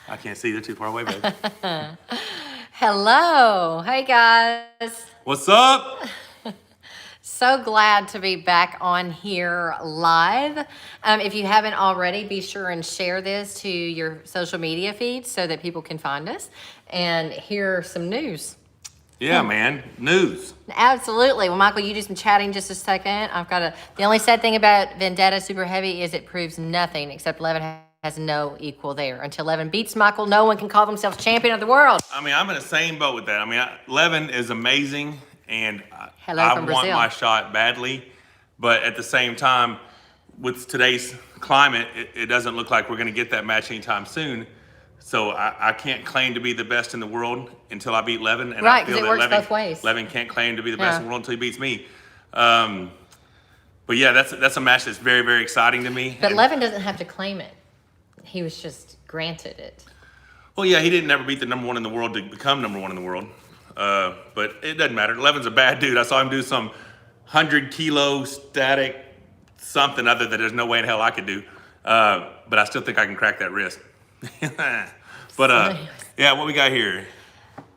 I can't see. They're too far away, baby. Hello. Hey, guys. What's up? So glad to be back on here live. If you haven't already, be sure and share this to your social media feeds so that people can find us and hear some news. Yeah, man. News. Absolutely. Well, Michael, you do some chatting just a second. The only sad thing about Vendetta Super Heavy is it proves nothing except Levin has no equal there. Until Levin beats Michael, no one can call themselves champion of the world. I mean, I'm in the same boat with that. I mean, Levin is amazing, and Hello I from want Brazil. my shot badly. But at the same time, with today's climate, it doesn't look like we're going to get that match anytime soon. So I can't claim to be the best in the world until I beat Levin. And Right, I feel 'cause it that works both ways. Levin can't claim to be the best Yeah. in the world until he beats me. But yeah, that's a match that's very, very exciting to me. But And- Levin doesn't have to claim it. He was just granted it. Well, yeah, he didn't ever beat the number one in the world to become number one in the world. But it doesn't matter. Levin's a bad dude. I saw him do some 100-kilo static something other that there's no way in hell I could do. But I still think I can crack that wrist. But yeah, what we got here?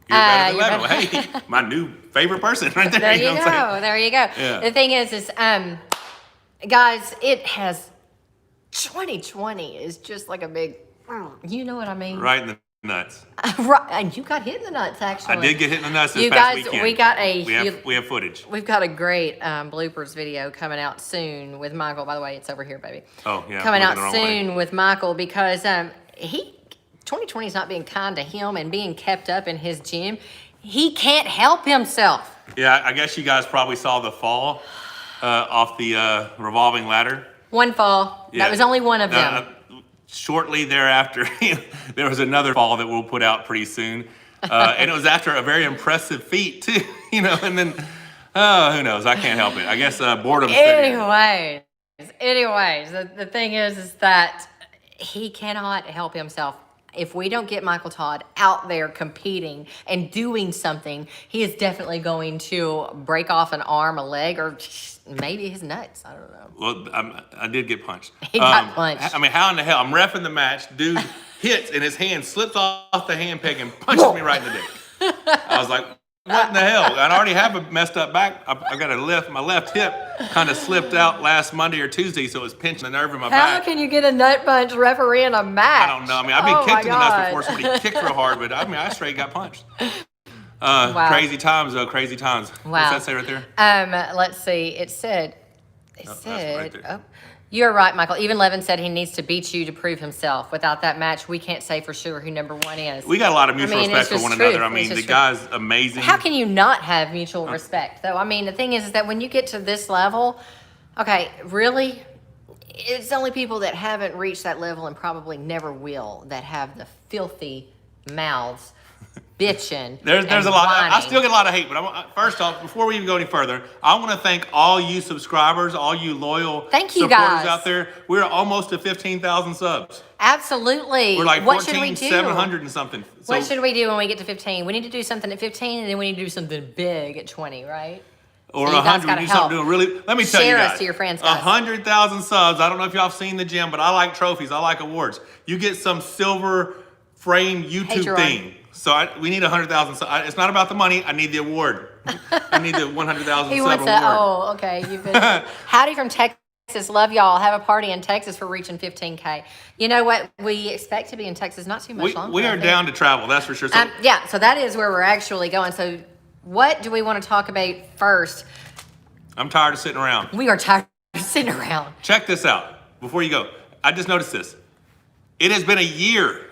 You're better than Levin. Hey, my new favorite person right there. There you know what I'm saying? go. There you go. Yeah. The thing is, guys, it has 2020 is just like a big, you know what I mean? Right in the nuts. Right, and you got hit in the nuts, actually. I did get hit in the nuts this You past guys, weekend. We have footage. We've got a great bloopers video coming out soon with Michael. By the way, it's over here, baby. Oh, yeah. Coming we're out the wrong way. soon with Michael because 2020 is not being kind to him and being kept up in his gym. He can't help himself. Yeah, I guess you guys probably saw the fall off the revolving ladder. One fall. Yeah. That was only one of them. Shortly thereafter, there was another fall that we'll put out pretty soon. And it was after a very impressive feat, too. And then, who knows? I can't help it. I guess boredom. Anyways, the thing is that he cannot help himself. If we don't get Michael Todd out there competing and doing something, he is definitely going to break off an arm, a leg, or maybe his nuts. I don't know. Well, I did get punched. He got punched. I mean, how in the hell? I'm reffing the match. Dude hits and his hand slips off the hand peg and punches me right in the dick. I was like, what in the hell? I already have a messed up back. I got my left hip kind of slipped out last Monday or Tuesday, so it was pinching the nerve in my back. How can you get a nut punch refereeing a match? I don't know. I mean, I've been kicked in the nuts before. Somebody kicked real hard, but I mean, I straight got punched. Wow. Crazy times, though. Crazy times. Wow. What's that say right there? Let's see. It said, that's right there. You're right, Michael. Even Levin said he needs to beat you to prove himself. Without that match, we can't say for sure who number one is. We got a lot of mutual it's respect for just one truth. another. I mean, It's the just guy's amazing. How can you not have mutual respect, though? I mean, the thing is that when you get to this level, okay, really, it's only people that haven't reached that level and probably never will that have the filthy mouths bitching. There's and a lot. I whining. still get a lot of hate, but first off, before we even go any further, I want to thank all you subscribers, all you loyal Thank you, supporters guys. out there. We're almost to 15,000 subs. Absolutely. We're like What should we do? 14,700 and something. So, What should we do when we get to 15? We need to do something at 15, and then we need to do something big at 20, right? or So you guys 100, we gotta do help. something doing really. Let me tell you Share guys. us to your friends, guys. 100,000 subs. I don't know if y'all have seen the gym, but I like trophies. I like awards. You get some silver frame YouTube Gerard. thing. So we need 100,000. It's not about the money. I need the award. I need the 100,000 He sub wants award. to, oh, okay. You've been, howdy from Texas. Love y'all. Have a party in Texas for reaching 15K. You know what? We expect to be in Texas not too much longer. We I are think. down to travel, that's for sure. So, Yeah, so that is where we're actually going. So what do we want to talk about first? I'm tired of sitting around. We are tired of sitting around. Check this out before you go. I just noticed this. It has been a year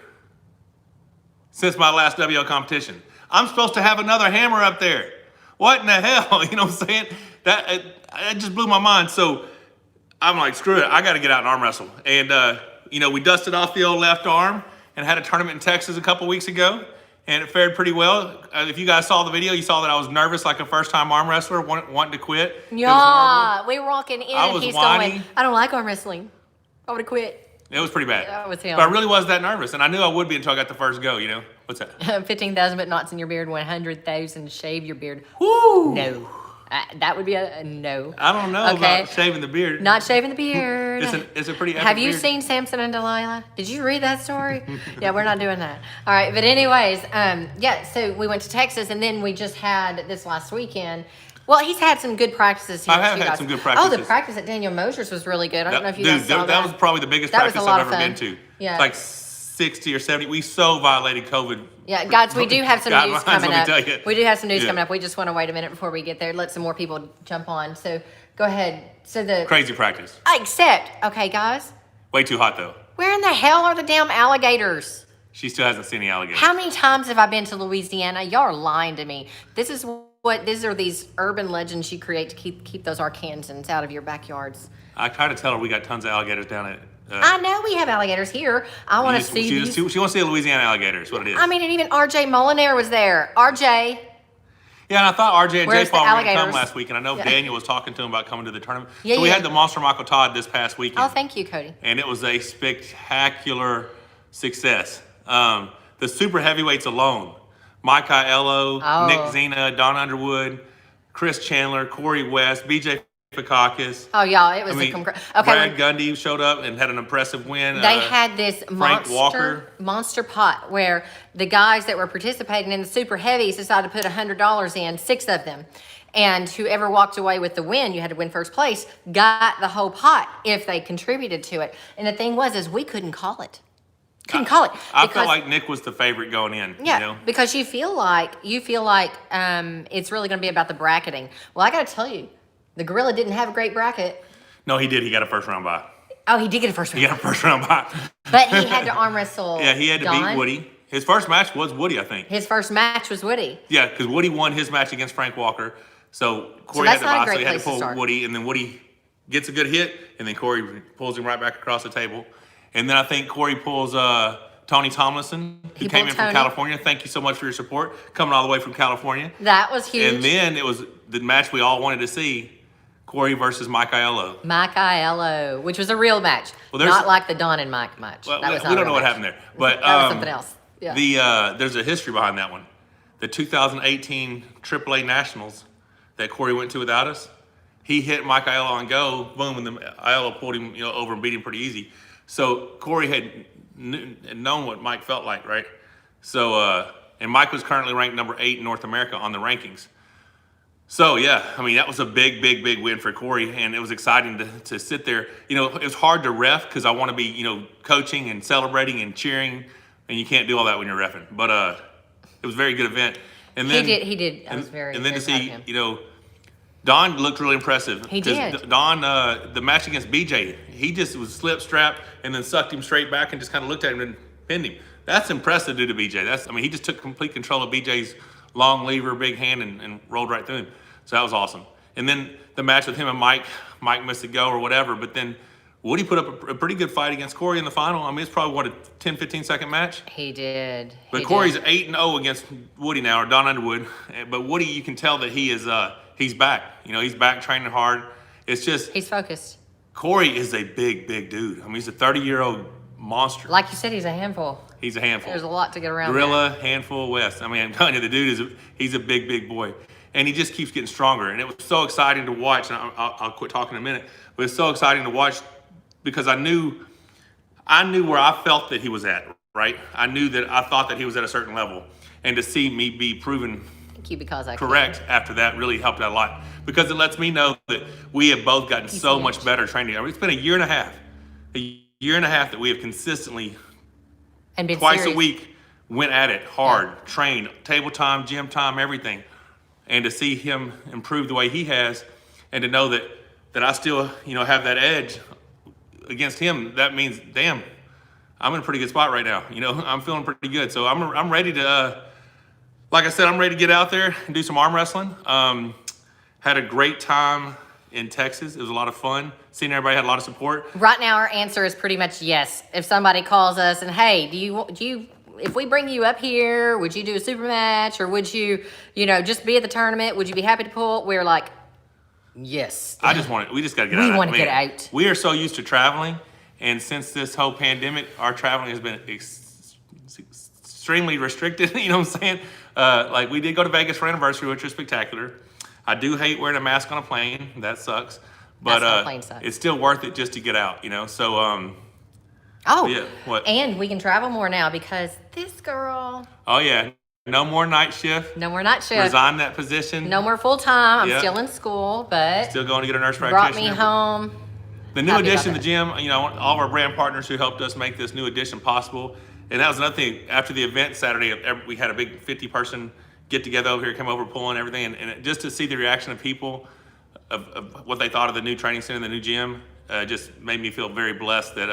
since my last WL competition. I'm supposed to have another hammer up there. What in the hell? You know what I'm saying? It just blew my mind. So I'm like, screw it. I got to get out and arm wrestle. And, we dusted off the old left arm and had a tournament in Texas a couple weeks ago. And it fared pretty well. If you guys saw the video, you saw that I was nervous like a first-time arm wrestler, wanting to quit. It was Yeah, horrible. we were walking in I and was he's whiny. going, I don't like arm wrestling. I would have quit. It was pretty bad. That was him. But I really was that nervous. And I knew I would be until I got the first go, What's that? 15,000 but knots in your beard, 100,000 shave your beard. Woo! No. That would be a no. I don't know Okay. about shaving the beard. Not shaving the beard. It's a pretty epic Have you beard. seen Samson and Delilah? Did you read that story? Yeah, we're not doing that. All right, but anyways, yeah, so we went to Texas, and then we just had this last weekend. Well, he's had some good practices here. I have had some good practices. Oh, the practice at Daniel Mosher's was really good. I don't know if you guys saw that. That was probably the biggest That was practice a lot I've of ever fun. been to. Yeah. It's like 60 or 70. We so violated COVID. Yeah, guys, we do have some news guidelines, coming let up. me tell you. We do have some news Yeah. coming up. We just want to wait a minute before we get there. Let some more people jump on. So go ahead. So Crazy practice. except, okay, guys, Way too hot though. where in the hell are the damn alligators? She still hasn't seen the alligators. How many times have I been to Louisiana? Y'all are lying to me. These are these urban legends you create to keep those Arkansans out of your backyards. I tried to tell her we got tons of alligators down at. I know we have alligators here. I want to see these. She wants to see a Louisiana alligator. Is what it is. I mean, and even RJ Molinaire was there. RJ. Yeah, and I thought RJ and Where's J Paul the were going to come alligators? last week, and I know Yeah. Daniel was talking to him about coming to the tournament. Yeah, so we yeah. had the Monster Michael Todd this past weekend. Oh, thank you, Cody. And it was a spectacular success. The super heavyweights alone, Mike Aiello, Oh. Nick Zena, Don Underwood, Chris Chandler, Corey West, BJ Fikakis. Oh, y'all, it was I mean, okay. Brad when Gundy showed up and had an impressive win. they had this Walker. monster pot where the guys that were participating in the super heavies decided to put $100 in, 6 of them. And whoever walked away with the win, you had to win first place, got the whole pot if they contributed to it. And the thing was, we couldn't call it. Couldn't call it. I felt like Nick was the favorite going in. Yeah, You know? because you feel like it's really going to be about the bracketing. Well, I got to tell you, the gorilla didn't have a great bracket. No, he did. He got a first round bye. Oh, he did get a first round. He got a first round bye. But he had to arm wrestle. Yeah, he had to Don. beat Woody. His first match was Woody, I think. His first match was Woody. Yeah, because Woody won his match against Frank Walker. So Corey that's had to not a buy, great so he had to place to pull start. Woody, and then Woody gets a good hit, and then Corey pulls him right back across the table. And then I think Corey pulls Tony Tomlinson, who He came pulled in from Tony. California. Thank you so much for your support, coming all the way from California. That was huge. And then it was the match we all wanted to see, Corey versus Mike Aiello. Mike Aiello, which was a real match. Well, there's- Not like the Don and Mike match. Well, that was we not a don't real know what match. happened there. But That was something else. Yeah. there's a history behind that one. The 2018 AAA Nationals that Corey went to without us, he hit Mike Aiello on go, boom, and then Aiello pulled him over and beat him pretty easy. So Corey had known what Mike felt like, right? So, and Mike was currently ranked number 8 in North America on the rankings. So, yeah, I mean, that was a big win for Corey, and it was exciting to sit there. You know, it was hard to ref because I want to be, coaching and celebrating and cheering, and you can't do all that when you're reffing. But it was a very good event. And then He did. I was very And then to very see, proud of him. Don looked really impressive. He 'Cause did. Don, the match against BJ, he just was slip strapped and then sucked him straight back and just kind of looked at him and pinned him. That's impressive due to BJ. He just took complete control of BJ's long lever, big hand, and rolled right through him. So that was awesome. And then the match with him and Mike missed a go or whatever, but then Woody put up a pretty good fight against Corey in the final. I mean, it's probably, a 10, 15 second match? He did. But He Corey's did. 8-0 against Woody now, or Don Underwood. But Woody, you can tell that he is, he's back. He's back training hard. It's just, He's focused. Corey is a big dude. I mean, he's a 30-year-old monster. Like you said, he's a handful. He's a handful. There's a lot to get around. Gorilla, handful, West. I mean, I'm telling you, the dude he's a big boy. And he just keeps getting stronger. And it was so exciting to watch. And I'll quit talking in a minute. But it's so exciting to watch because I knew where I felt that he was at, right? I thought that he was at a certain level. And to see me be proven Thank you, because I correct after that really helped out a lot. Because it lets me know that we have both gotten so much better training. I mean, it's been a year and a half that we have consistently and been twice serious. a week went at it hard, trained, table time, gym time, everything. And to see him improve the way he has, and to know that I still, have that edge against him, that means, damn, I'm in a pretty good spot right now. I'm feeling pretty good. So I'm ready to, like I said, I'm ready to get out there and do some arm wrestling. Had a great time in Texas. It was a lot of fun. Seeing everybody had a lot of support. Right now, our answer is pretty much yes. If somebody calls us and, hey, do you, if we bring you up here, would you do a super match, or would you, just be at the tournament? Would you be happy to pull? We're like, yes. We just got to get out. We want to get out. We are so used to traveling, and since this whole pandemic, our traveling has been extremely restricted. You know what I'm saying? Like we did go to Vegas for anniversary, which was spectacular. I do hate wearing a mask on a plane. That sucks. But Mask on a plane sucks. it's still worth it just to get out, you know. So Oh, yeah, what? and we can travel more now because this girl. Oh yeah, no more night shift. No more night shift. Resign that position. No more full time. I'm Yeah. still in school, but Still going to get a nurse brought practitioner. me home. The new Happy addition about to the gym, you know, all of our brand partners who helped us make this new addition possible. And that was another thing. After the event Saturday, we had a big 50-person get together over here, come over, pulling everything, and just to see the reaction of people of what they thought of the new training center, the new gym, just made me feel very blessed that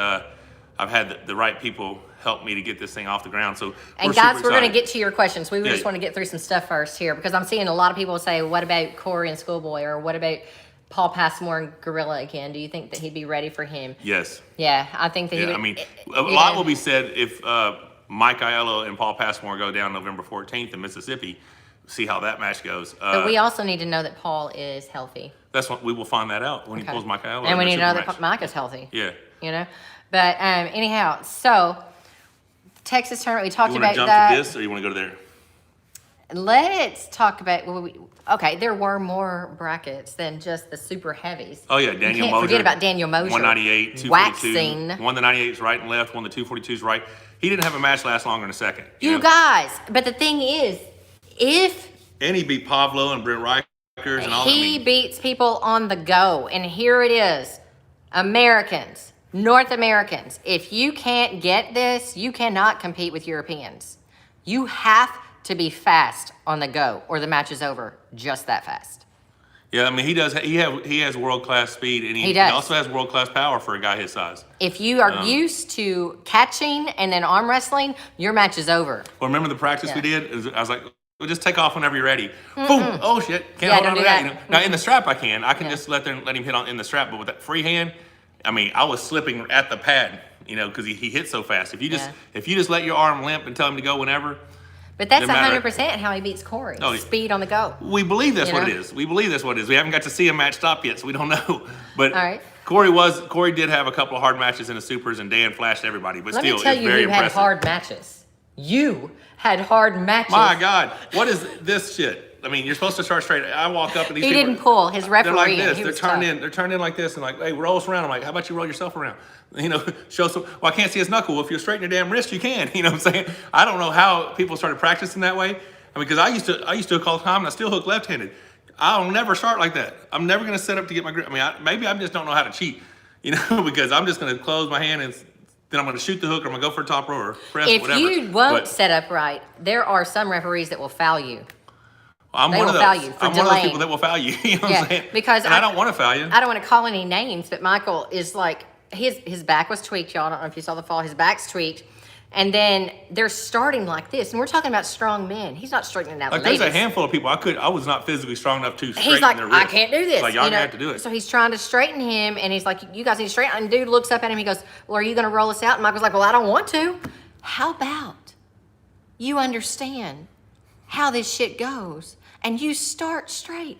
I've had the right people help me to get this thing off the ground. So, And guys, we're going to get to your questions. We just want to get through some stuff first here because I'm seeing a lot of people say, what about Corey and Schoolboy, or what about Paul Passmore and Gorilla again? Do you think that he'd be ready for him? Yes. Yeah, I think that he would. I mean, a lot will be said if Mike Aiello and Paul Passmore go down November 14th in Mississippi. See how that match goes. But we also need to know that Paul is healthy. That's what we will find that out when he pulls Mike Aiello. And we need to know that Mike is healthy. Yeah. You know? But anyhow, so Texas tournament, we talked You about want to jump that. to this or you want to go to there? Let's talk about, okay, there were more brackets than just the super heavies. Oh, yeah, You Daniel can't Moser. forget about Daniel Moser. 198, 242. Waxing. Won the 98s right and left, won the 242s right. He didn't have a match last longer than a second. You know? guys, but the thing is, if And he beat Pavlo and Brent Rikers and all that. he beats people on the go, and here it is, Americans, North Americans, if you can't get this, you cannot compete with Europeans. You have to be fast on the go, or the match is over just that fast. Yeah, I mean, he does. He has world-class speed, and he does. also has world-class power for a guy his size. If you are used to catching and then arm wrestling, your match is over. Well, remember the practice Yeah. we did? I was like, well, just take off whenever you're ready. Boom! Oh shit! Can't hold don't on do to that. that. You know? Now in the strap, I can. I can just let him hit on in the strap. But with that free hand, I mean, I was slipping at the pad, you know, because he hit so fast. If you just let your arm limp and tell him to go whenever. But that's Doesn't matter. 100% how he beats Corey. Oh, Speed on the go. We believe that's You what know? it is. We believe that's what it is. We haven't got to see a match stop yet, so we don't know. But All right. Corey did have a couple of hard matches in the supers, and Dan flashed everybody. But Let still, me tell it's you very who impressive. had hard matches. You had hard matches. My God, what is this shit? I mean, you're supposed to start straight. I walk up and these He people, didn't pull. His referee. They're like this. He They're was turned tough. in. They're turned in like this, and like, hey, roll us around. I'm like, how about you roll yourself around? You know, show some. Well, I can't see his knuckle. Well, if you straighten your damn wrist, you can. You know what I'm saying? I don't know how people started practicing that way. I mean, because I used to hook all the time, and I still hook left-handed. I'll never start like that. I'm never going to set up to get my grip. I mean, maybe I just don't know how to cheat. You know, because I'm just going to close my hand and then I'm going to shoot the hook, or I'm going to go for a top row or press, If whatever. you won't set up right, there are some referees that will foul you. I'm They one of will those. foul you for I'm one of those delaying. people that will foul you. You know what Yeah, I'm saying? because and I don't want to foul you. I don't want to call any names, but Michael is like, his back was tweaked, y'all. I don't know if you saw the fall. His back's tweaked. And then they're starting like this. And we're talking about strong men. He's not straightening out Like ladies. there's a handful of people I was not physically strong enough to straighten He's like, their wrists. I can't do this. Like y'all you know? have to do it. So he's trying to straighten him, and he's like, you guys need to straighten. And dude looks up at him. He goes, well, are you going to roll us out? And Michael's like, well, I don't want to. How about you understand how this shit goes, and you start straight?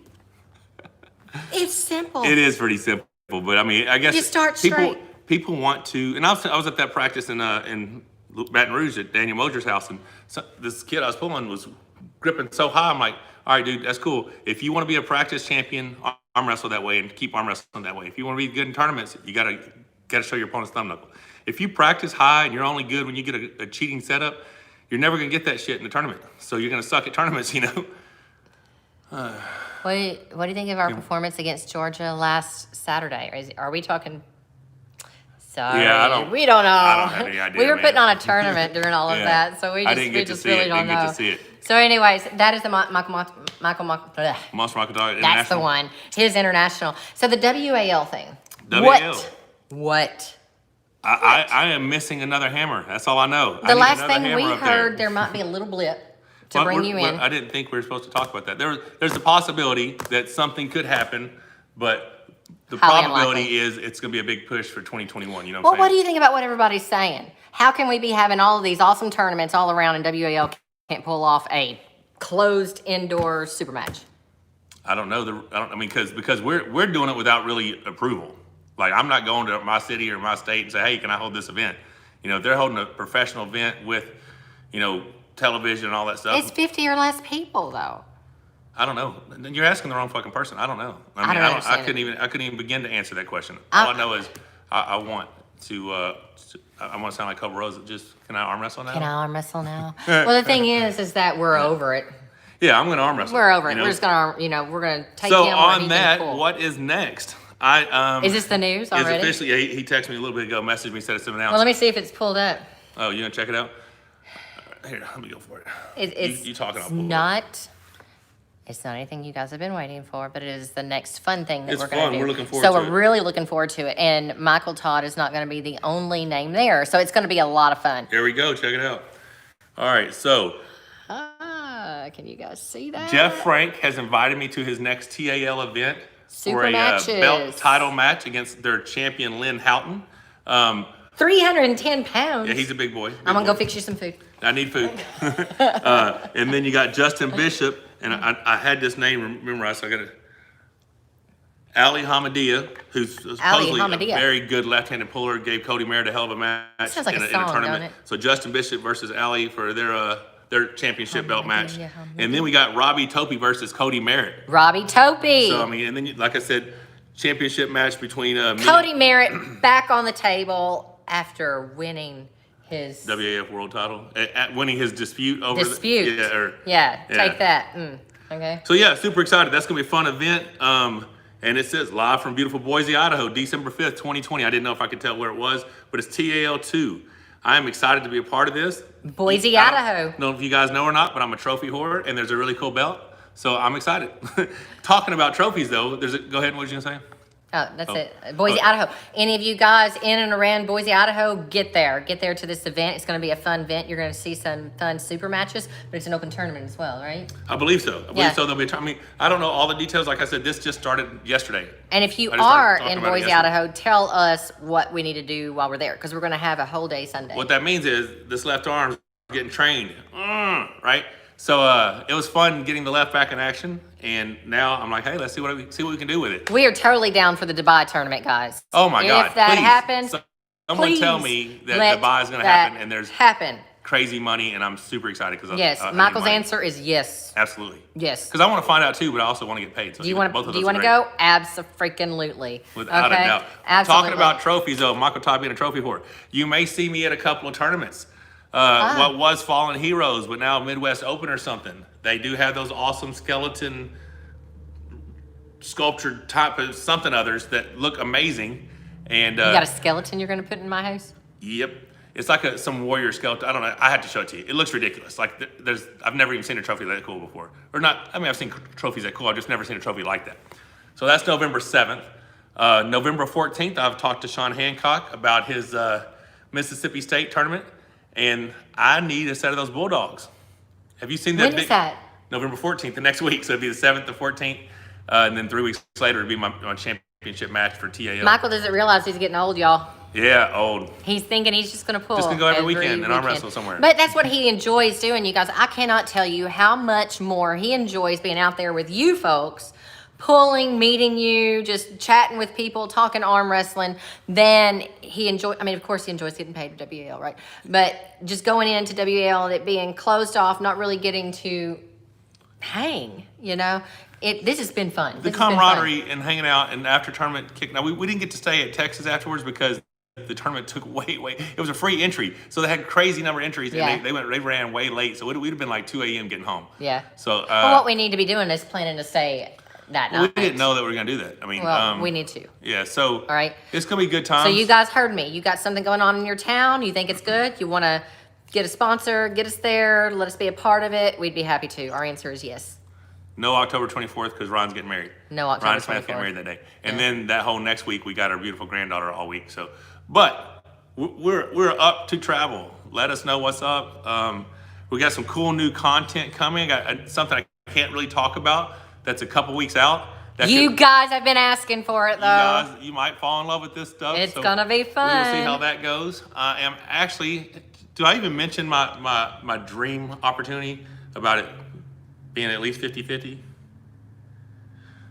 It's simple. It is pretty simple, but I mean, I guess You start people straight. people want to. And I was at that practice in Baton Rouge at Daniel Moser's house, and this kid I was pulling was gripping so high. I'm like, all right, dude, that's cool. If you want to be a practice champion, arm wrestle that way and keep arm wrestling that way. If you want to be good in tournaments, you gotta show your opponent's thumb knuckle. If you practice high and you're only good when you get a cheating setup, you're never gonna get that shit in the tournament. So you're gonna suck at tournaments, you know. What do you think of our performance against Georgia last Saturday? Are we talking? Sorry, we don't know. I don't have any idea, We were man. putting on a tournament during all of Yeah. that, so we I just, didn't we get to just see really it. don't Didn't get know. to see it. So, anyways, that is the Michael. Bleh. Monster Rocket Dog That's the International. one. His international. So the WAL thing. WAL. What? I am missing another hammer. That's all I know. I The need last another thing we hammer up heard, there might be a little blip to Well, bring we're- you we're- in. I didn't think we were supposed to talk about that. There's a possibility that something could happen, but the Highly probability unlikely. is it's going to be a big push for 2021. You know Well, what what I'm do saying? you think about what everybody's saying? How can we be having all of these awesome tournaments all around and WAL can't pull off a closed indoor super match? I don't know. I mean, because we're doing it without really approval. Like I'm not going to my city or my state and say, hey, can I hold this event? You know, if they're holding a professional event with, you know, television and all that stuff. It's 50 or less people, though. I don't know. You're asking the wrong fucking person. I don't know. I don't understand I couldn't even begin to answer that question. All I know is I want to. I want to sound like Cobra Rose. Just can I arm wrestle now? Can I arm wrestle now? Well, the thing is that we're over it. Yeah, I'm going to arm wrestle. We're over it. You know? We're just gonna, we're gonna take So him where on he that, can pull. what is next? Is this the news already? Is officially? Yeah, he texted me a little bit ago, messaged me, said it's been announced. Well, let me see if it's pulled up. Oh, you gonna check it out? Here, let me go for it. It's you talking? It's not anything you guys have been waiting for, but it is the next fun thing that It's we're going to fun. do. We're looking forward so to we're it. really looking forward to it. And Michael Todd is not going to be the only name there, so it's going to be a lot of fun. Here we go. Check it out. All right, so Can you guys see that? Jeff Frank has invited me to his next TAL event Super for a matches. belt title match against their champion Lynn Houghton. 310 pounds. Yeah, he's a big boy. I'm going to go fix you some food. I need food. And then you got Justin Bishop, and I had this name memorized, so I got it. Ali Hamadia, who's supposedly a very good left-handed puller, gave Cody Merritt a hell of a match sounds like in a a song, tournament. don't it? So Justin Bishop versus Ali for their championship belt match. And then we got Robbie Topi versus Cody Merritt. Robbie Topi. So, I mean, and then, like I said, championship match between Cody Merritt back on the table after winning his WAF world title, winning his dispute over dispute. Take that. Okay. So yeah, super excited. That's gonna be a fun event. And it says live from beautiful Boise, Idaho, December 5th, 2020. I didn't know if I could tell where it was, but it's TAL2. I am excited to be a part of this. Boise, Idaho. I don't know if you guys know or not, but I'm a trophy hoarder, and there's a really cool belt. So I'm excited. Talking about trophies, though, go ahead. What was you gonna say? Oh, that's it. Boise, Idaho. Any of you guys in and around Boise, Idaho, get there. Get there to this event. It's going to be a fun event. You're going to see some fun super matches, but it's an open tournament as well, right? I believe so. There'll be a tournament. I don't know all the details. Like I said, this just started yesterday. And if you are in Boise, Idaho, tell us what we need to do while we're there, because we're going to have a whole day Sunday. What that means is this left arm's getting trained, right? So it was fun getting the left back in action, and now I'm like, hey, let's see what we can do with it. We are totally down for the Dubai tournament, guys. Oh my God! If that please, happens, someone tell me that Dubai is going to happen, and there's crazy money, and I'm super excited because yes, Michael's answer is yes. Absolutely. Yes. Because I want to find out too, but I also want to get paid. So do you want to go? Abso-freaking-lutely. Without a doubt. Absolutely. Talking about trophies, though, Michael Todd being a trophy whore, you may see me at a couple of tournaments. What was Fallen Heroes, but now Midwest Open or something. They do have those awesome skeleton sculptured type of something others that look amazing. And you got a skeleton you're going to put in my house? Yep. It's like some warrior skeleton. I don't know. I have to show it to you. It looks ridiculous. Like I've never even seen a trophy that cool before. Or not, I mean, I've seen trophies that cool. I've just never seen a trophy like that. So that's November 7th. November 14th, I've talked to Sean Hancock about his Mississippi State tournament. And I need a set of those Bulldogs. Have you seen that? When is that? November 14th, the next week. So it'd be the 7th, the 14th. And then 3 weeks later, it'd be my championship match for TAL. Michael doesn't realize he's getting old, y'all. Yeah, old. He's thinking he's just going to pull. Just going to go every weekend and arm wrestle somewhere. But that's what he enjoys doing, you guys. I cannot tell you how much more he enjoys being out there with you folks, pulling, meeting you, just chatting with people, talking arm wrestling, than he enjoys. I mean, of course, he enjoys getting paid at WL, right? But just going into WL, it being closed off, not really getting to hang, you know? This has been fun. The camaraderie and hanging out and after tournament kick. Now, we didn't get to stay at Texas afterwards because the tournament took way. It was a free entry, so they had crazy number of entries, and they ran way late. So we'd have been like 2 a.m. getting home. Yeah. So well, what we need to be doing is planning to stay that night. We didn't know that we were gonna do that. I mean, we need to. Yeah. So all right, it's gonna be good times. So you guys heard me. You got something going on in your town. You think it's good. You want to get a sponsor, get us there, let us be a part of it. We'd be happy to. Our answer is yes. No October 24th because Ron's getting married. No October 24th. Ron Smith getting married that day. And then that whole next week, we got our beautiful granddaughter all week. So, but we're up to travel. Let us know what's up. We got some cool new content coming. Got something I can't really talk about that's a couple weeks out. You guys have been asking for it, though. You might fall in love with this stuff. It's going to be fun. We'll see how that goes. I am actually, do I even mention my dream opportunity about it being at least 50-50?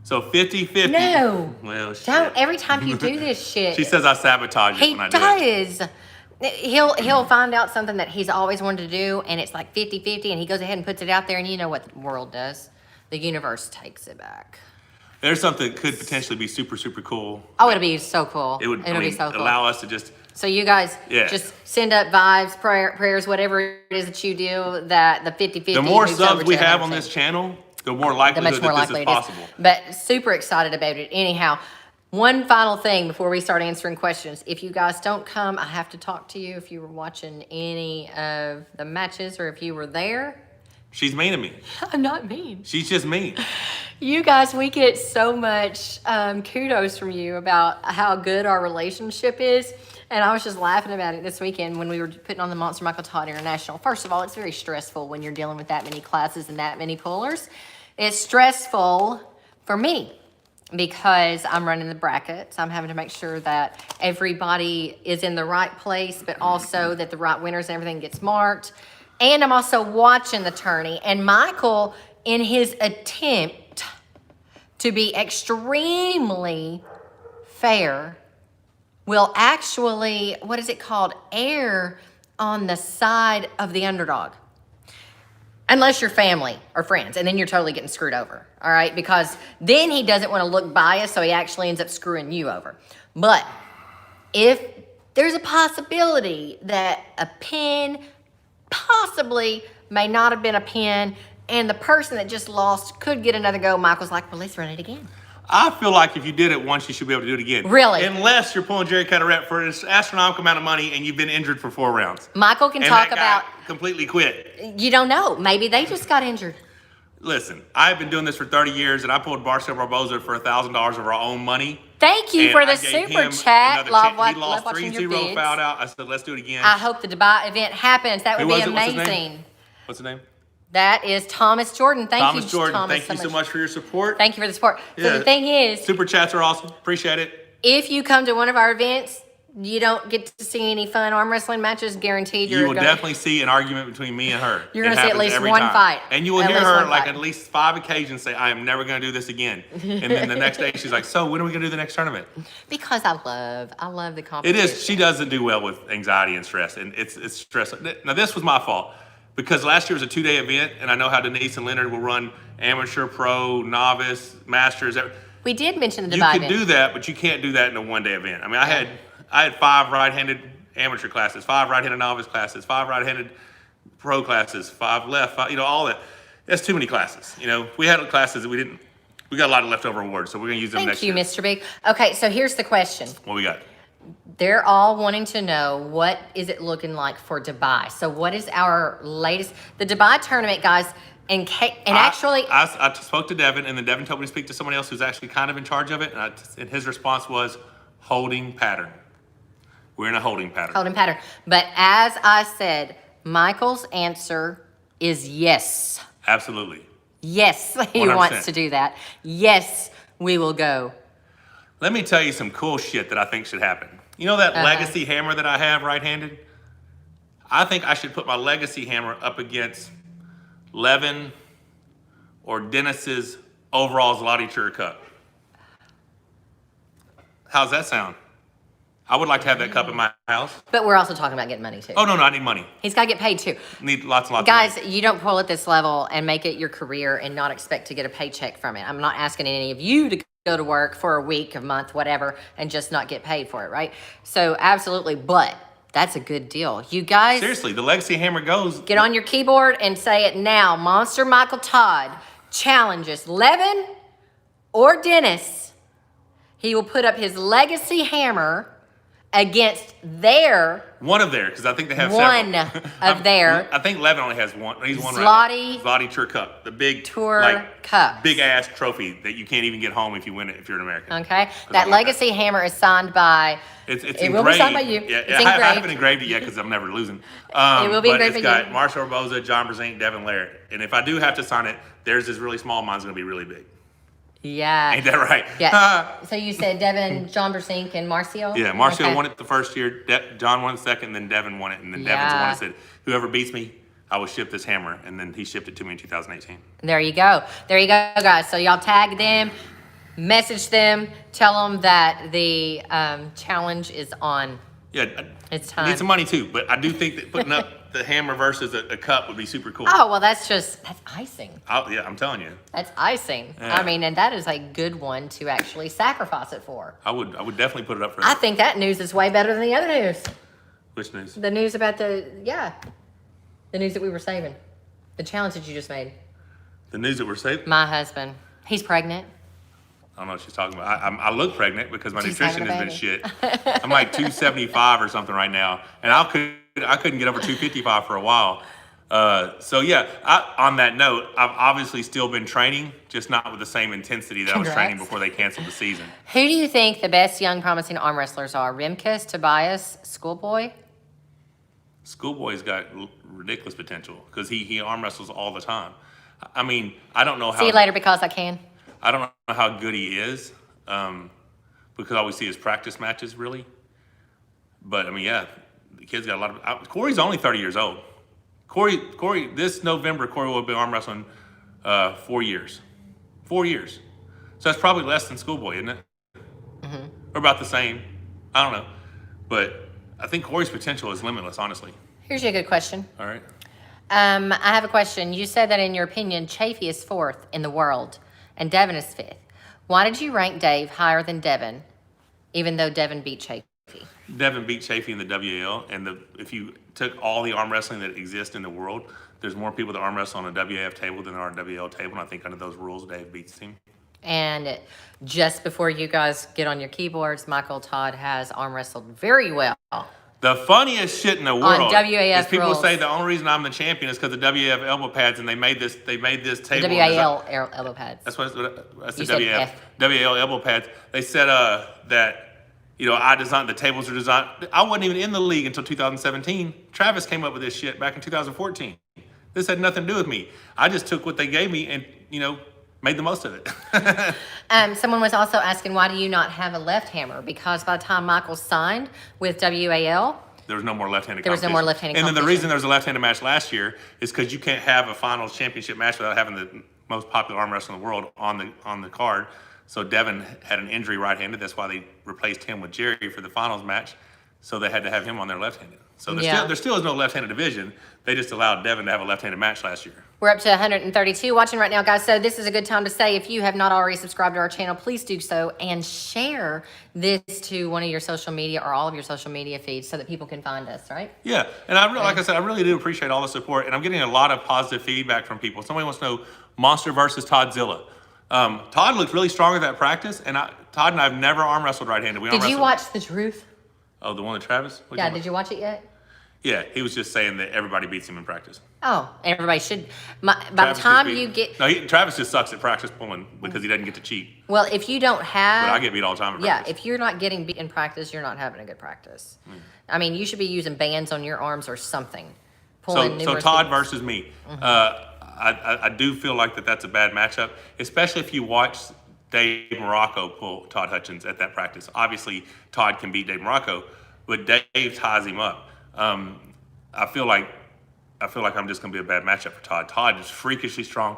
So 50-50. No. Well, shit. Don't. Every time you do this shit. She says I sabotage it when I do it. He does. He'll find out something that he's always wanted to do, and it's like 50-50, and he goes ahead and puts it out there, and you know what the world does. the universe takes it back. There's something that could potentially be super, super cool. Oh, it'll be so cool. It would It'll be so cool. allow us to just... So you guys Yeah. just send up vibes, prayers, whatever it is that you do, that the 50-50. The more moves subs over we to have on 100%. this channel, the more The likelihood much more that this likely is it is. possible. But super excited about it. Anyhow, one final thing before we start answering questions. If you guys don't come, I have to talk to you if you were watching any of the matches or if you were there. She's mean to me. I'm not mean. She's just mean. You guys, we get so much kudos from you about how good our relationship is. And I was just laughing about it this weekend when we were putting on the Monster Michael Todd International. First of all, it's very stressful when you're dealing with that many classes and that many pullers. It's stressful for me because I'm running the brackets. I'm having to make sure that everybody is in the right place, but also that the right winners and everything gets marked. And I'm also watching the tourney. And Michael, in his attempt to be extremely fair, will actually, what is it called, err on the side of the underdog. Unless you're family or friends, and then you're totally getting screwed over, all right? Because then he doesn't want to look biased, so he actually ends up screwing you over. But if there's a possibility that a pin possibly may not have been a pin, and the person that just lost could get another go, Michael's like, well, let's run it again. I feel like if you did it once, you should be able to do it again. Really? Unless you're pulling Jerry Caderet for an astronomical amount of money and you've been injured for 4 rounds. Michael can And talk that guy about, completely quit. you don't know, maybe they just got injured. Listen, I've been doing this for 30 years, and I pulled Marcel Barboza for $1,000 of our own money. Thank you And for the I gave super him chat. another Love, chance. He love lost watching your 3-0, vids. fouled out. I said, let's do it again. I hope the Dubai event happens. That would be was it? What's his name? amazing. What's the name? That is Thomas Jordan. Thank Thomas you, Jordan. Thomas, Thank you so much for your support. Thank you for the support. So Yeah. the thing is, Super chats are awesome. Appreciate it. if you come to one of our events, you don't get to see any fun arm wrestling matches. Guaranteed, You will definitely see an argument between me and her. You're It gonna see at happens least every one time. fight. And you will At hear least her one like fight. at least 5 occasions say, I am never going to do this again. And then the next day she's like, so when are we going to do the next tournament? because I love the It competition. is. She doesn't do well with anxiety and stress, and it's stressful. Now this was my fault because last year was a 2-day event, and I know how Denise and Leonard will run amateur, pro, novice, masters. We did mention the You Dubai can event. do that, but you can't do that in a 1-day event. I mean, I had 5 right-handed amateur classes, 5 right-handed novice classes, 5 right-handed pro classes, 5 left, 5, all that. That's too many classes. We had classes that we got a lot of leftover awards, so we're going to use them Thank next you, year. Mr. Big. Okay, so here's the question. What we got? They're all wanting to know, what is it looking like for Dubai? So what is our latest, the Dubai tournament, guys, and actually, I spoke to Devin, and then Devin told me to speak to someone else who's actually kind of in charge of it, and his response was holding pattern. We're in a holding pattern. holding pattern. But as I said, Michael's answer is yes. Absolutely. Yes, he 100%. wants to do that. Yes, we will go. Let me tell you some cool shit that I think should happen. You know that legacy hammer that I have right-handed? I think I should put my legacy hammer up against Levin or Dennis's overall Zloty Tour Cup. How's that sound? I would like to have that cup in my house. But we're also talking about getting money too. Oh, no, I need money. He's got to get paid too. Need lots and lots Guys, of money. you don't pull at this level and make it your career and not expect to get a paycheck from it. I'm not asking any of you to go to work for a week, a month, whatever, and just not get paid for it, right? So absolutely, but that's a good deal. You guys, Seriously, the legacy hammer goes. get on your keyboard and say it now. Monster Michael Todd challenges Levin or Dennis. He will put up his legacy hammer against their One of their, because I think they have one several. of their I think Levin only has one. He's one Zloty right now. Zloty Tour Cup. The big Tour Cup. big ass trophy that you can't even get home if you win it if you're an American. Okay, I that like legacy hammer is signed by. It's It engraved. will be signed by you. Yeah, It's I haven't engraved. engraved it yet because I'm never losing. It will be but engraved it's by got you. Marshall Barboza, John Brezink, Devin Laird. And if I do have to sign it, theirs is really small. Mine's going to be really big. Yeah. Ain't that right? Yeah. So you said Devin, John Bersink, and Marcio? Yeah, Marcio Okay. won it the first year. John won the second, then Devin won it. And then Devin's the one that said, whoever beats me, I will ship this hammer. And then he shipped it to me in 2018. There you go. There you go, guys. So y'all tag them, message them, tell them that the challenge is on. Yeah, It's I time. need some money too, but I do think that putting up the hammer versus a cup would be super cool. Oh, well, that's icing. Yeah, I'm telling you. That's icing. Yeah. I mean, and that is a good one to actually sacrifice it for. I would definitely put it up for I that. think that news is way better than the other news. Which news? The news about the news that we were saving. The challenge that you just made. The news that we're saving? My husband, he's pregnant. I don't know what she's talking about. I look pregnant because my She's nutrition having a has been baby. shit. I'm like 275 or something right now, and I couldn't get over 255 for a while. So yeah, on that note, I've obviously still been training, just not with the same intensity that I was training before they canceled the season. Who do you think the best young promising arm wrestlers are? Rimkus, Tobias, Schoolboy? Schoolboy's got ridiculous potential because he arm wrestles all the time. I mean, I don't know how. See you later because I can. I don't know how good he is, because all we see is practice matches, really. But I mean, yeah, the kid's got a lot of. Corey's only 30 years old. Corey, this November, Corey will be arm wrestling 4 years. 4 years. So that's probably less than Schoolboy, isn't it? Mm-hmm. Or about the same. I don't know. But I think Corey's potential is limitless, honestly. Here's a good question. All right. I have a question. You said that in your opinion, Chafee is 4th in the world and Devin is 5th. Why did you rank Dave higher than Devin, even though Devin beat Chafee? Devin beat Chafee in the WAL, and if you took all the arm wrestling that exists in the world, there's more people that arm wrestle on a WAF table than there are on a WL table, and I think under those rules, Dave beats him. And just before you guys get on your keyboards, Michael Todd has arm wrestled very well. The funniest shit in the world WAF is people rules. say the only reason I'm the champion is because of WAF elbow pads, and they made this table. The WAL elbow pads. That's the You said WAF. F. WAL elbow pads. They said that, I designed, the tables are designed. I wasn't even in the league until 2017. Travis came up with this shit back in 2014. This had nothing to do with me. I just took what they gave me and, made the most of it. Someone was also asking, why do you not have a left hammer? Because by the time Michael signed with WAL, there was no more left-handed competition. There was no more left-handed And then the competition. reason there was a left-handed match last year is because you can't have a finals championship match without having the most popular arm wrestler in the world on the card. So Devin had an injury right-handed. That's why they replaced him with Jerry for the finals match. So they had to have him on their left-handed. So there still is no left-handed division. They just allowed Devin to have a left-handed match last year. we're up to 132 watching right now, guys. So this is a good time to say, if you have not already subscribed to our channel, please do so and share this to one of your social media or all of your social media feeds so that people can find us, right? Yeah, and like I said, I really do appreciate all the support, and I'm getting a lot of positive feedback from people. Somebody wants to know Monster versus Toddzilla. Todd looked really strong at that practice, and Todd and I have never arm wrestled right-handed. Did you watch The Truth? Oh, the one with Travis? Yeah, did you watch it yet? Yeah, he was just saying that everybody beats him in practice. Oh, everybody should. By the time you get... No, Travis just sucks at practice pulling because he doesn't get to cheat. Well, if you don't have... But I get beat all the time in Yeah, practice. if you're not getting beat in practice, you're not having a good practice. I mean, you should be using bands on your arms or something. So Todd versus me. I do feel like that's a bad matchup, especially if you watch Dave Morocco pull Todd Hutchins at that practice. Obviously, Todd can beat Dave Morocco, but Dave ties him up. I feel like I'm just going to be a bad matchup for Todd. Todd is freakishly strong,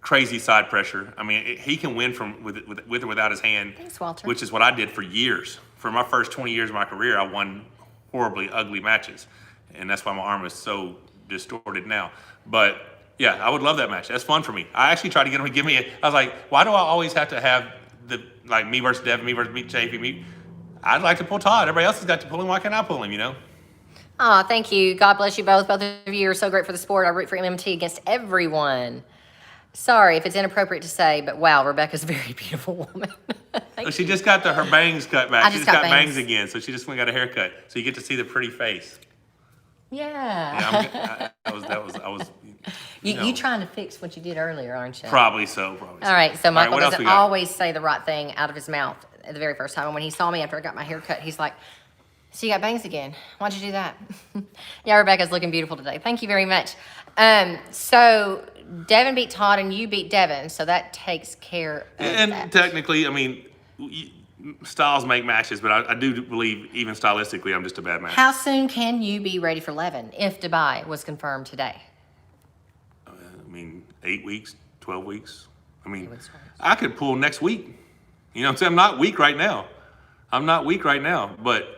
crazy side pressure. I mean, he can win with or without his hand. Thanks, Walter. Which is what I did for years. For my first 20 years of my career, I won horribly ugly matches, and that's why my arm is so distorted now. But yeah, I would love that match. That's fun for me. I actually tried to get him to give me I was like, why do I always have to have me versus Devin, me versus Chafee, me? I'd like to pull Todd. Everybody else has got to pull him. Why can't I pull him, Oh, thank you. God bless you both. Both of you are so great for the sport. I root for MMT against everyone. Sorry if it's inappropriate to say, but wow, Rebecca's a very beautiful woman. So she just got her bangs cut back. I She just just got got bangs bangs. again. So she just went and got a haircut. So you get to see the pretty face. Yeah. Yeah, I was. You trying to fix what you did earlier, aren't you? Probably so. All right, so Michael what else doesn't we got? always say the right thing out of his mouth at the very first time. And when he saw me after I got my hair cut, he's like, so you got bangs again. Why'd you do that? Yeah, Rebecca's looking beautiful today. Thank you very much. So Devin beat Todd and you beat Devin, so that takes care of And that. technically, I mean, styles make matches, but I do believe even stylistically, I'm just a bad match. How soon can you be ready for Levin if Dubai was confirmed today? I mean, 8 weeks, 12 weeks. I mean, weeks, 12 weeks. I could pull next week. You know what I'm saying? I'm not weak right now, but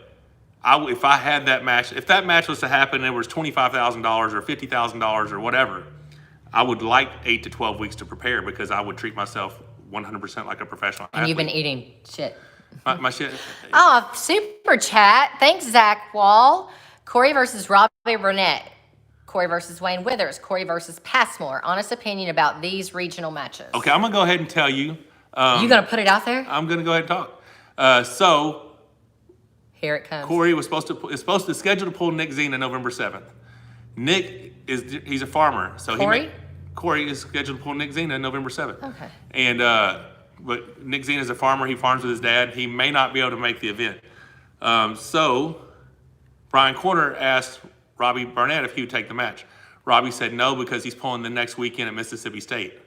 If I had that match, if that match was to happen, and it was $25,000 or $50,000 or whatever, I would like 8 to 12 weeks to prepare because I would treat myself 100% like a professional And athlete. you've been eating shit. My shit. Oh, super chat. Thanks, Zach Wall. Corey versus Robbie Burnett. Corey versus Wayne Withers. Corey versus Passmore. Honest opinion about these regional matches. Okay, I'm gonna go ahead and tell you. You gonna put it out there? I'm gonna go ahead and talk. So Here it comes. Corey is supposed to schedule to pull Nick Zena November 7th. He's a farmer, so Corey is scheduled to pull Nick Zena November 7th. Okay. And but Nick Zena is a farmer. He farms with his dad. He may not be able to make the event. So Brian Corner asked Robbie Burnett if he would take the match. Robbie said no because he's pulling the next weekend at Mississippi State.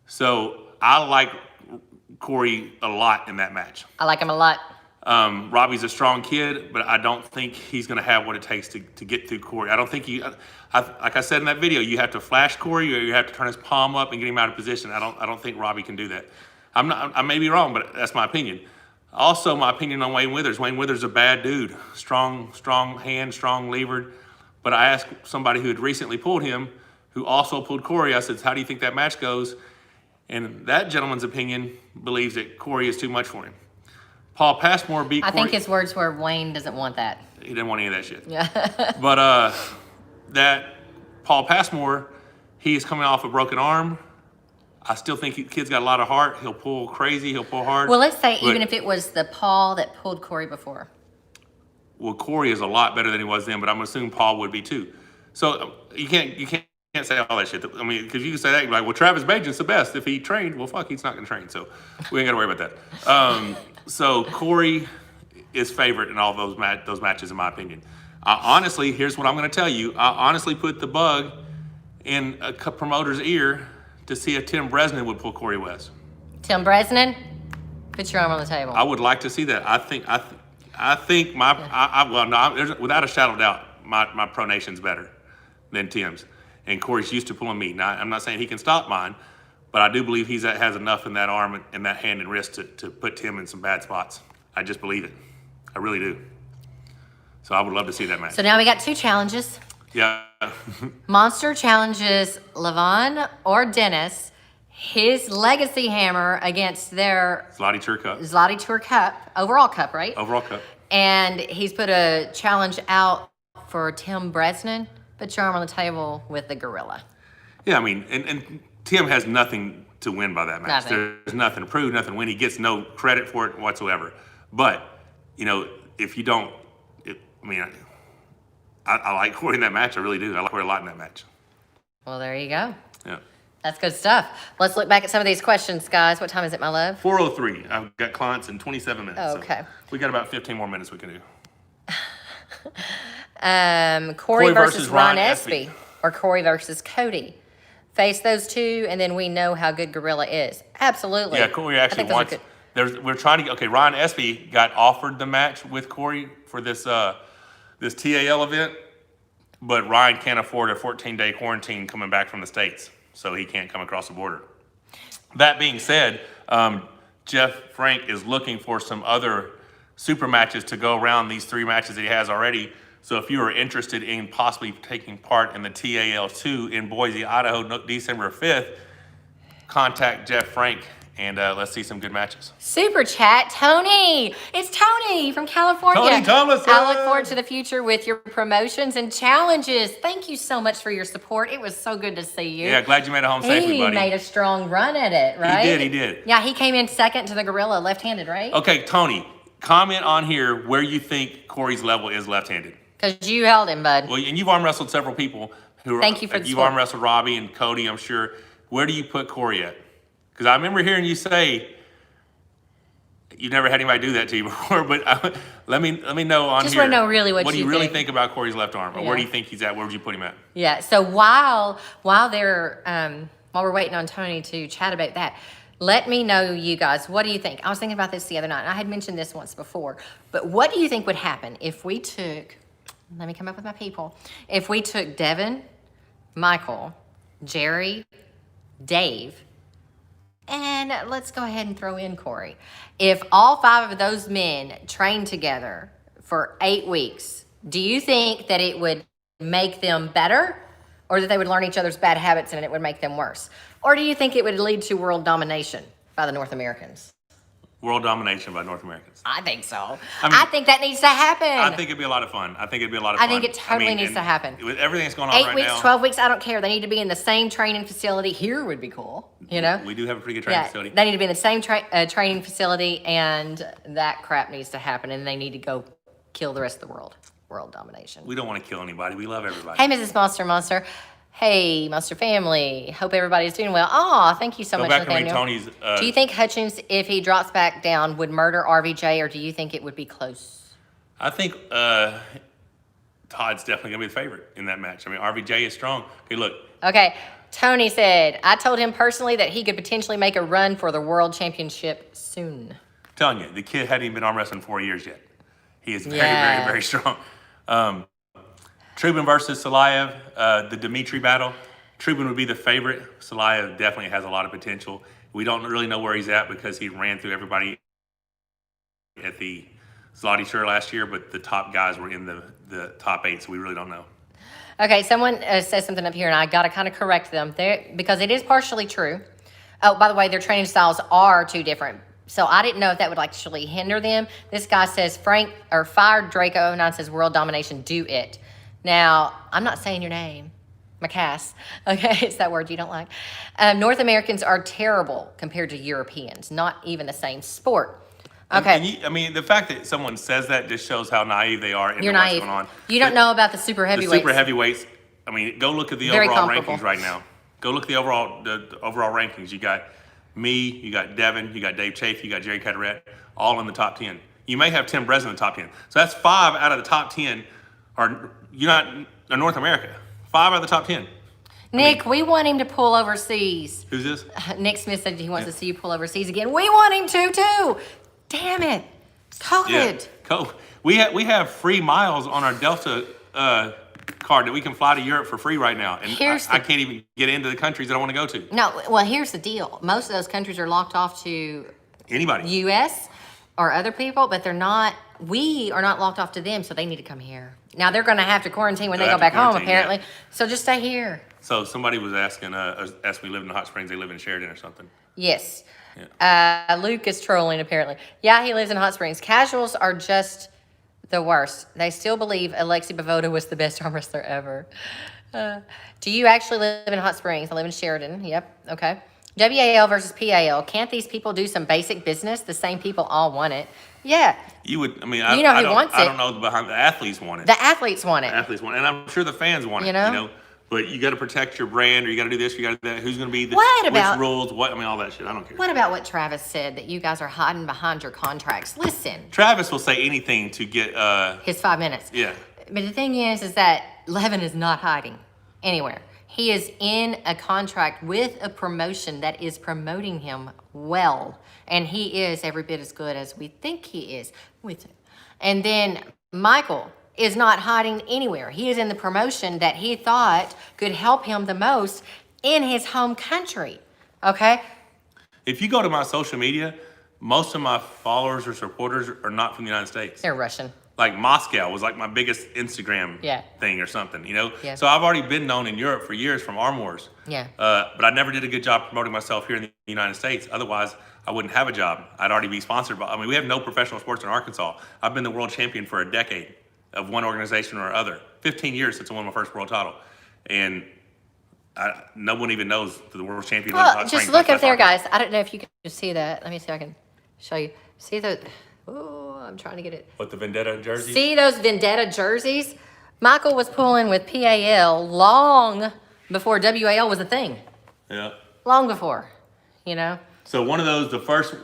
So I like Corey a lot in that match. I like him a lot. Robbie's a strong kid, but I don't think he's going to have what it takes to get through Corey. I don't think like I said in that video, you have to flash Corey or you have to turn his palm up and get him out of position. I don't think Robbie can do that. I may be wrong, but that's my opinion. Also, my opinion on Wayne Withers. Wayne Withers is a bad dude. Strong hand, strong levered. But I asked somebody who had recently pulled him, who also pulled Corey, I said, how do you think that match goes? And that gentleman's opinion believes that Corey is too much for him. Paul Passmore beat Corey. I think his words were Wayne doesn't want that. He didn't want any of that shit. Yeah. But that Paul Passmore, he's coming off a broken arm. I still think the kid's got a lot of heart. He'll pull crazy. He'll pull hard. Well, let's say even if it was the Paul that pulled Corey before. Well, Corey is a lot better than he was then, but I'm assuming Paul would be too. So you can't say all that shit. I mean, because you can say that, you're like, well, Travis Bajan's the best. If he trained, well, fuck, he's not going to train. So we ain't got to worry about that. So Corey is favorite in all those matches, in my opinion. Honestly, here's what I'm going to tell you. I honestly put the bug in a promoter's ear to see if Tim Bresnan would pull Corey West. Tim Bresnan, put your arm on the table. I would like to see that. I think without a shadow of doubt, my pronation's better than Tim's. And Corey's used to pulling meat. Now, I'm not saying he can stop mine, but I do believe he has enough in that arm and that hand and wrist to put Tim in some bad spots. I just believe it. I really do. So I would love to see that match. So now we got two challenges. Yeah. Monster challenges Levon or Dennis, his legacy hammer against their Zloty Tour Cup. Zloty Tour Cup, overall cup, right? Overall Cup. And he's put a challenge out for Tim Bresnan. Put your arm on the table with the gorilla. Yeah, I mean, and Tim has nothing to win by that match. Nothing. There's nothing to prove, nothing to win. He gets no credit for it whatsoever. But, if you don't, I like Corey in that match. I really do. I like Corey a lot in that match. Well, there you go. Yeah. That's good stuff. Let's look back at some of these questions, guys. What time is it, my love? 4:03. I've got clients in 27 minutes. Okay. So we got about 15 more minutes we can do. Corey versus Ron Espy or Corey versus Cody. Face those two, and then we know how good Gorilla is. Absolutely. Yeah, Corey actually wants. We're trying to. Okay, Ron Espy got offered the match with Corey for this TAL event, but Ryan can't afford a 14-day quarantine coming back from the States, so he can't come across the border. That being said, Jeff Frank is looking for some other super matches to go around these 3 matches that he has already. So if you are interested in possibly taking part in the TAL2 in Boise, Idaho, December 5th, contact Jeff Frank and let's see some good matches. Super chat, Tony. It's Tony from California. Tony Thomas. I look forward to the future with your promotions and challenges. Thank you so much for your support. It was so good to see you. Yeah, glad you made it home safely, buddy. He made a strong run at it, right? He did. Yeah, he came in second to the gorilla, left-handed, right? Okay, Tony, comment on here where you think Corey's level is left-handed. Because you held him, bud. Well, and you've arm wrestled several people who are. Thank you for the You've support. arm wrestled Robbie and Cody, I'm sure. Where do you put Corey at? Because I remember hearing you say you've never had anybody do that to you before, but let me know on Just here. want to know really what do you you really think. think about Corey's left arm? Or Yeah. where do you think he's at? Where would you put him at? Yeah. So while we're waiting on Tony to chat about that, let me know, you guys, what do you think? I was thinking about this the other night, and I had mentioned this once before, but what do you think would happen if we took, let me come up with my people, if we took Devin, Michael, Jerry, Dave, and let's go ahead and throw in Corey. If all 5 of those men trained together for 8 weeks, do you think that it would make them better, or that they would learn each other's bad habits and it would make them worse? Or do you think it would lead to world domination by the North Americans? World domination by North Americans. I think so. I mean, I think that needs to happen. I think it'd be a lot of fun. I think it totally needs to happen. With everything that's going on 8 right weeks, now. 12 weeks, I don't care. They need to be in the same training facility. Here would be cool, you know? We do have a pretty good training facility. They need to be in the same training facility, and that crap needs to happen, and they need to go kill the rest of the world. World domination. We don't want to kill anybody. We love everybody. Hey, Mrs. Monster. Hey, Monster family. Hope everybody's doing well. Aw, thank you so much, back and read Nathaniel. Tony's. Do you think Hutchins, if he drops back down, would murder RVJ, or do you think it would be close? I think Todd's definitely going to be the favorite in that match. I mean, RVJ is strong. Okay, look. Okay, Tony said, I told him personally that he could potentially make a run for the world championship soon. I'm telling you, the kid hadn't even been arm wrestling 4 years yet. He is very, Yeah. very, very strong. Trubin versus Salayev, the Dimitri battle. Trubin would be the favorite. Salayev definitely has a lot of potential. We don't really know where he's at because he ran through everybody at the Zloty Tour last year, but the top guys were in the top 8, so we really don't know. Okay, someone says something up here, and I got to kind of correct them there because it is partially true. Oh, by the way, their training styles are too different. So I didn't know if that would actually hinder them. This guy says Fire Draco 09 says world domination, do it. Now, I'm not saying your name, Macass. Okay, it's that word you don't like. North Americans are terrible compared to Europeans, not even the same sport. Okay. And the fact that someone says that just shows how naive they are into You're what's naive. going on. You don't know about the super heavyweights. The super heavyweights. I mean, go look at the Very overall comparable. rankings right now. Go look at the overall rankings. You got me, you got Devin, you got Dave Chafe, you got Jerry Caderet, all in the top 10. You may have Tim Breslin in the top 10. So that's 5 out of the top 10 are North America. 5 out of the top 10. Nick, we want him to pull overseas. Who's this? Nick Smith said he wants to see you pull overseas again. We want him to too. Damn it. COVID. Yeah. We have free miles on our Delta card that we can fly to Europe for free right now. And I can't even get into the countries that I want to go to. No, well, here's the deal. Most of those countries are locked off to anybody. U.S. or other people, but they're not. We are not locked off to them, so they need to come here. Now, they're going to have to quarantine when they go back home, apparently. Yeah. So just stay here. So somebody was asking us, we live in Hot Springs, they live in Sheridan or something. Yes. Yeah. Luke is trolling, apparently. Yeah, he lives in Hot Springs. Casuals are just the worst. They still believe Alexi Bavoda was the best arm wrestler ever. Do you actually live in Hot Springs? I live in Sheridan. Yep. Okay. WAL versus PAL. Can't these people do some basic business? The same people all want it. Yeah. You would. I mean, who wants it? I don't know behind the athletes want it. The athletes want it. The athletes want it, and I'm sure the fans want it. You know. But you got to protect your brand, or you got to do this, you got to do that. Who's going to be the which rules? What? I mean, all that shit. I don't care. What about what Travis said, that you guys are hiding behind your contracts? Listen. Travis will say anything to get his 5 minutes. Yeah. But the thing is that Levin is not hiding anywhere. He is in a contract with a promotion that is promoting him well, and he is every bit as good as we think he is with it. And then Michael is not hiding anywhere. He is in the promotion that he thought could help him the most in his home country. Okay? If you go to my social media, most of my followers or supporters are not from the United States. They're Russian. Like Moscow was like my biggest Instagram thing or something, you know? Yeah. So I've already been known in Europe for years from Arm Wars. Yeah. But I never did a good job promoting myself here in the United States. Otherwise, I wouldn't have a job. I'd already be sponsored by, we have no professional sports in Arkansas. I've been the world champion for a decade of one organization or other. 15 years since I won my first world title. And no one even knows the world champion. Well, just look up there, guys. I don't know if you can see that. Let me see if I can show you. See the, oh, I'm trying to get it. What, the Vendetta jerseys? See those Vendetta jerseys? Michael was pulling with PAL long before WAL was a thing. Yeah. Long before, you know? So one of those,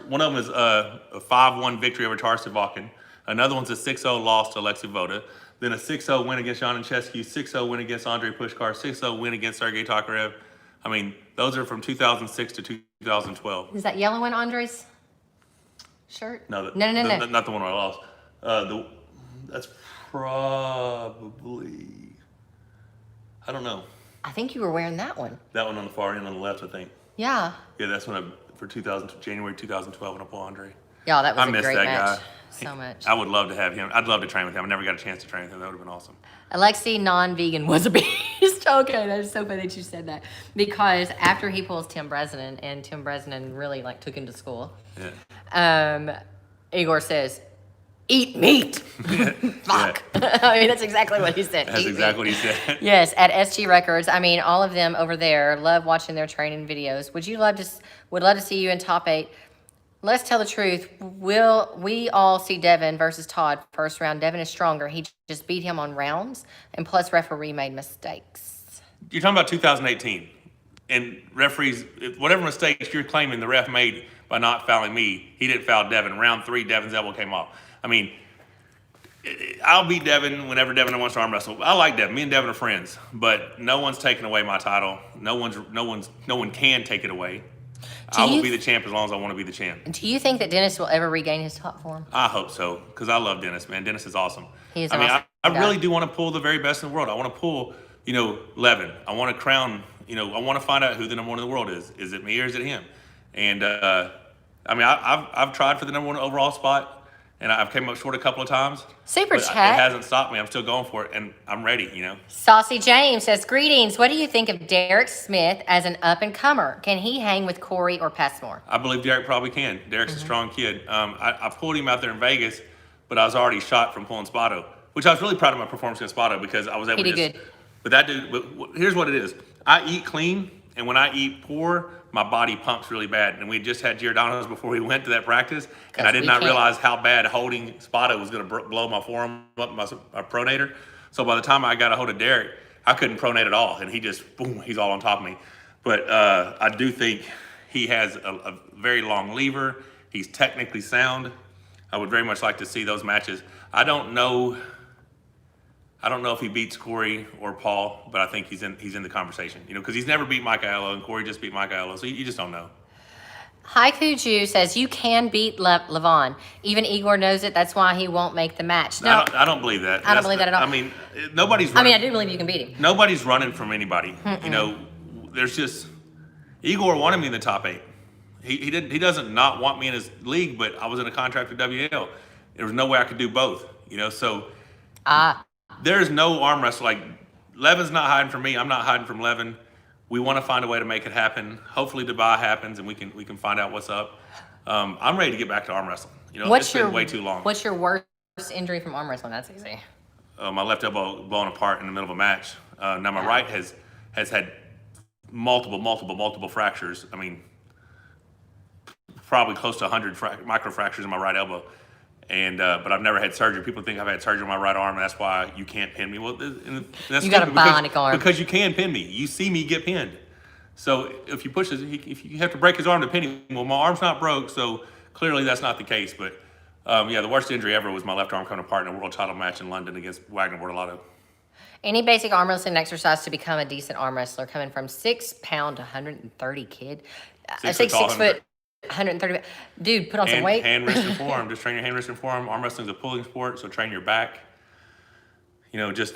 one of them is a 5-1 victory over Tarsivakin. Another one's a 6-0 loss to Alexei Voda. Then a 6-0 win against Jan Chesky, 6-0 win against Andrei Pushkar, 6-0 win against Sergei Tokarev. I mean, those are from 2006 to 2012. Is that yellow in Andrei's shirt? No. No. Not the one I lost. That's probably, I don't know. I think you were wearing that one. That one on the far end on the left, I think. Yeah. Yeah, that's when for January 2012 when I pulled Andre. Y'all, that was I a miss great that match. guy. So much. I would love to have him. I'd love to train with him. I never got a chance to train with him. That would have been awesome. Alexi, non-vegan, was a beast. Okay, that is so funny that you said that. Because after he pulls Tim Bresnan, and Tim Bresnan really like took him to school, Igor says, "Eat meat." Fuck. I mean, that's exactly what he said. That's Eat exactly meat. what he said. Yes, at SG Records. I mean, all of them over there love watching their training videos. Would love to see you in top 8. Let's tell the truth. Will we all see Devin versus Todd first round? Devin is stronger. He just beat him on rounds, and plus referee made mistakes. You're talking about 2018, and referees, whatever mistakes you're claiming the ref made by not fouling me, he didn't foul Devin. Round 3, Devin's elbow came off. I mean, I'll beat Devin whenever Devin wants to arm wrestle. I like Devin. Me and Devin are friends, but no one's taking away my title. No one can take it away. I will be the champ as long as I want to be the champ. Do you think that Dennis will ever regain his top form? I hope so, because I love Dennis, man. Dennis is awesome. He is I mean, awesome I really do want to pull the very best in the world. I want to pull, Levin. I want to crown, I want to find out who the number 1 in the world is. Is it me or is it him? And, I've tried for the number 1 overall spot, and I've came up short a couple of times. Super but chat. It hasn't stopped me. I'm still going for it, and I'm ready, Saucy James says, "Greetings. What do you think of Derek Smith as an up-and-comer? Can he hang with Corey or Passmore?" I believe Derek probably can. Derek's a strong kid. I pulled him out there in Vegas, but I was already shot from pulling Spotto, which I was really proud of my performance against Spotto because I was able He to did just, good. But that dude, here's what it is. I eat clean, and when I eat poor, my body pumps really bad. And we just had Giordano's before we went to that practice, and I did not realize how bad holding Spotto was going to blow my forearm up, my pronator. So by the time I got a hold of Derek, I couldn't pronate at all, and he just, boom, he's all on top of me. But I do think he has a very long lever. He's technically sound. I would very much like to see those matches. I don't know if he beats Corey or Paul, but I think he's in the conversation, because he's never beat Michaelo, and Corey just beat Michaelo, so you just don't know. Haiku Jew says, "You can beat Levon. Even Igor knows it. That's why he won't make the match." No, I don't believe that. I don't believe that at all. I mean, nobody's running. I do believe you can beat him. Nobody's running from anybody. There's just, Igor wanted me in the top 8. He doesn't not want me in his league, but I was in a contract with WL. There was no way I could do both, so. There's no arm wrestle. Like, Levin's not hiding from me. I'm not hiding from Levin. We want to find a way to make it happen. Hopefully Dubai happens and we can find out what's up. I'm ready to get back to arm wrestling. It's been way too long. What's your worst injury from arm wrestling? That's easy. My left elbow blown apart in the middle of a match. Now my right has had multiple fractures. I mean, probably close to 100 micro fractures in my right elbow. And but I've never had surgery. People think I've had surgery on my right arm, and that's why you can't pin me. Well, that's you got a bionic arm because you can pin me. You see me get pinned. So if you push this, if you have to break his arm to pin him, well, my arm's not broke, so clearly that's not the case. But the worst injury ever was my left arm coming apart in a world title match in London against Wagner Bortolotto. Any basic arm wrestling exercise to become a decent arm wrestler? Coming from 6 pound to 130 kid, I say 6 foot. 130. Dude, put on some weight. Hand, wrist, and forearm. Just train your hand, wrist, and forearm. Arm wrestling is a pulling sport, so train your back. Just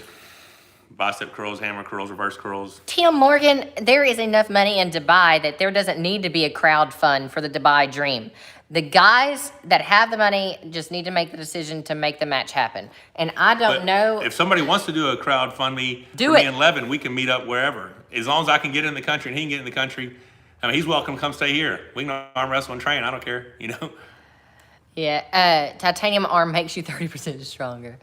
bicep curls, hammer curls, reverse curls. Tim Morgan, there is enough money in Dubai that there doesn't need to be a crowd fund for the Dubai dream. The guys that have the money just need to make the decision to make the match happen. And I don't know. If somebody wants to do a crowd fund me, me and Levin, we can meet up wherever. As long as I can get in the country and he can get in the country. I mean, he's welcome to come stay here. We can arm wrestle and train. I don't care, Yeah, titanium arm makes you 30% stronger.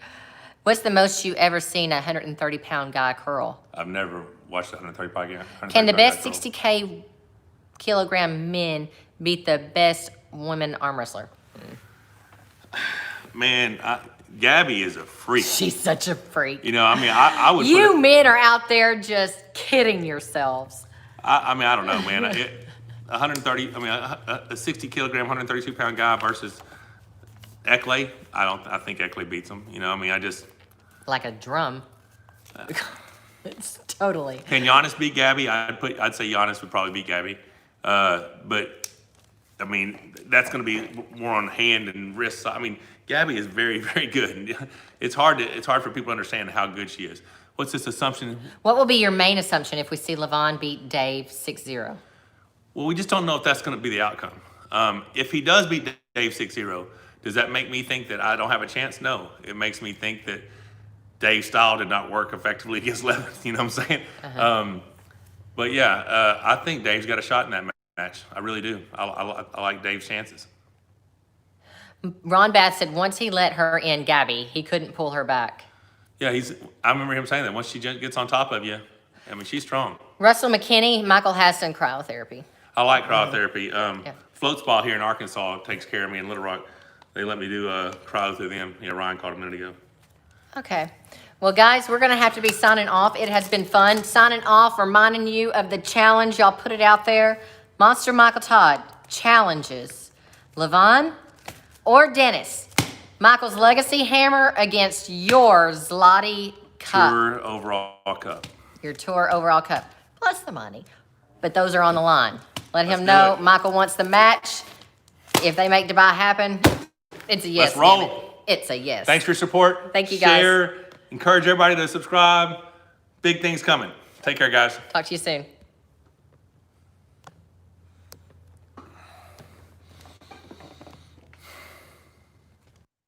What's the most you ever seen a 130-pound guy curl? I've never watched a 130-pound guy. Can the best 60 kilogram men beat the best women arm wrestler? Man, Gabby is a freak. She's such a freak. I would. You men are out there just kidding yourselves. I don't know, man. 130. A 60 kilogram, 132 pound guy versus Eckley. I think Eckley beats him. I just like a drum. It's totally. Can Giannis beat Gabby? I'd say Giannis would probably beat Gabby. But that's going to be more on hand and wrist. Gabby is very, very good. It's hard for people to understand how good she is. What's this assumption? What will be your main assumption if we see Levon beat Dave 6-0? Well, we just don't know if that's going to be the outcome. If he does beat Dave 6-0. Does that make me think that I don't have a chance? No. It makes me think that Dave's style did not work effectively against Levin. You know what I'm saying? But yeah, I think Dave's got a shot in that match. I really do. I like Dave's chances. Ron Bath said once he let her in, Gabby, he couldn't pull her back. Yeah, I remember him saying that once she gets on top of you, I mean, she's strong. Russell McKinney, Michael has done cryotherapy. I like cryotherapy. Float Spa here in Arkansas takes care of me in Little Rock. They let me do cryo through them. Yeah, Ryan called a minute ago. Okay. Well, guys, we're going to have to be signing off. It has been fun. Signing off, reminding you of the challenge. Y'all put it out there. Monster Michael Todd challenges Levon or Dennis. Michael's Legacy Hammer against your Zloty Cup. Tour Overall Cup. Your Tour Overall Cup. Plus the money. But those are on the line. Let him Let's know do it. Michael wants the match. If they make Dubai happen, it's a yes. Let's roll. damn it. It's a yes. Thanks for your support. Thank you, guys. Share. Encourage everybody to subscribe. Big things coming. Take care, guys. Talk to you soon.